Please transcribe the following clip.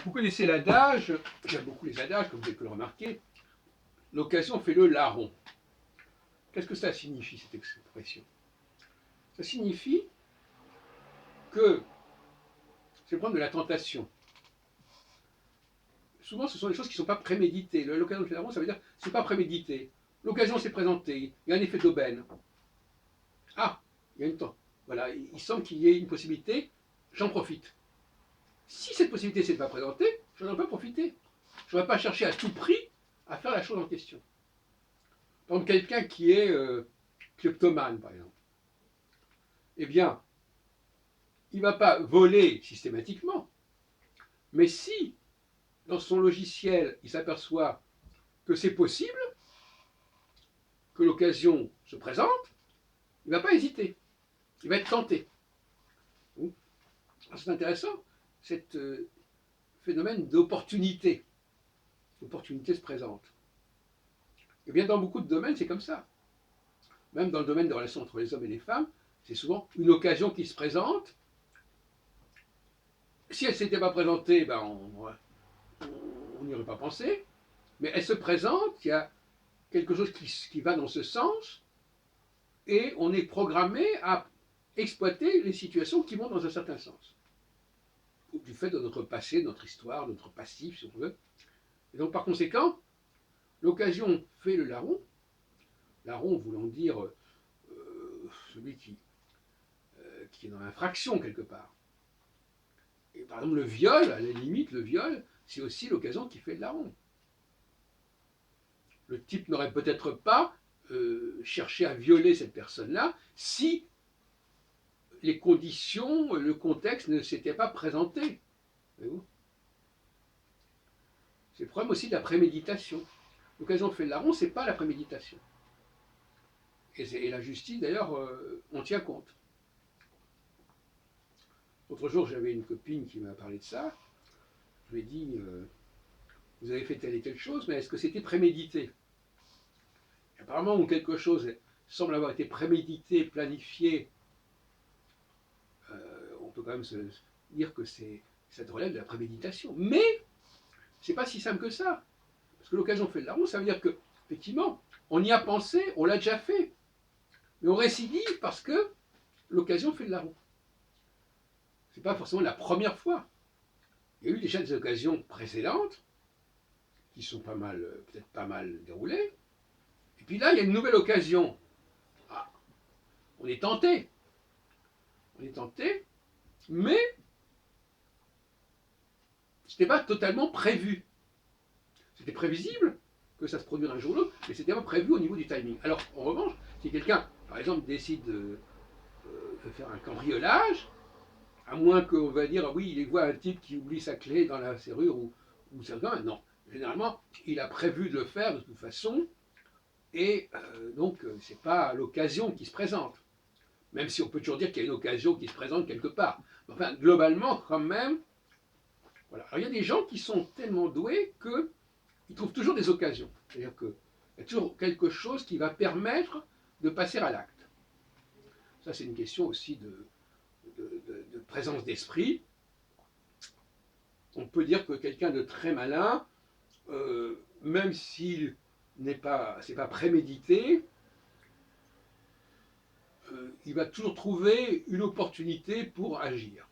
Vous connaissez l'adage, j'aime beaucoup les adages, comme vous avez pu le remarquer, l'occasion fait le larron. Qu'est-ce que ça signifie, cette expression? Ça signifie que, c'est le problème de la tentation. Souvent, ce sont des choses qui ne sont pas préméditées. L'occasion fait le larron, ça veut dire que ce n'est pas prémédité. L'occasion s'est présentée, il y a un effet d'aubaine. Ah, il y a une temps. Voilà, il semble qu'il y ait une possibilité, j'en profite. Si cette possibilité ne s'est pas présentée, je n'en ai pas profité. Je ne vais pas chercher à tout prix à faire la chose en question. Par exemple, quelqu'un qui est kleptomane, par exemple, eh bien, il ne va pas voler systématiquement, mais si, dans son logiciel, il s'aperçoit que c'est possible, que l'occasion se présente, il ne va pas hésiter, il va être tenté. C'est intéressant, ce phénomène d'opportunité. L'opportunité se présente. Et bien, dans beaucoup de domaines, c'est comme ça. Même dans le domaine des relations entre les hommes et les femmes, c'est souvent une occasion qui se présente. Si elle ne s'était pas présentée, ben on n'y aurait pas pensé. Mais elle se présente, il y a quelque chose qui va dans ce sens, et on est programmé à exploiter les situations qui vont dans un certain sens. Du fait de notre passé, de notre histoire, de notre passif, si on veut. Et donc, par conséquent, l'occasion fait le larron. Larron voulant dire celui qui est dans l'infraction quelque part. Et par exemple, le viol, à la limite, le viol, c'est aussi l'occasion qui fait le larron. Le type n'aurait peut-être pas cherché à violer cette personne-là si les conditions, le contexte ne s'étaient pas présentés. C'est le problème aussi de la préméditation. L'occasion fait le larron, ce n'est pas la préméditation. Et la justice, d'ailleurs, on tient compte. L'autre jour, j'avais une copine qui m'a parlé de ça. Je lui ai dit, vous avez fait telle et telle chose, mais est-ce que c'était prémédité? Et apparemment, quelque chose semble avoir été prémédité, planifié, on peut quand même se dire que ça relève de la préméditation. Mais, c'est pas si simple que ça. Parce que l'occasion fait le larron, ça veut dire que, effectivement, on y a pensé, on l'a déjà fait. Mais on récidive parce que l'occasion fait le larron. Ce n'est pas forcément la première fois. Il y a eu déjà des occasions précédentes qui sont peut-être pas mal déroulées. Et puis là, il y a une nouvelle occasion. Ah, on est tenté. On est tenté, mais ce n'était pas totalement prévu. C'était prévisible que ça se produirait un jour ou l'autre, mais ce n'était pas prévu au niveau du timing. Alors, en revanche, si quelqu'un, par exemple, décide de faire un cambriolage, à moins qu'on va dire, oui, il voit un type qui oublie sa clé dans la serrure ou ça, non. Généralement, il a prévu de le faire de toute façon, et donc, ce n'est pas l'occasion qui se présente. Même si on peut toujours dire qu'il y a une occasion qui se présente quelque part. Enfin, globalement, quand même, voilà. Alors, il y a des gens qui sont tellement doués qu'ils trouvent toujours des occasions. C'est-à-dire qu'il y a toujours quelque chose qui va permettre de passer à l'acte. Ça, c'est une question aussi de présence d'esprit. On peut dire que quelqu'un de très malin, même s'il c'est pas prémédité, il va toujours trouver une opportunité pour agir.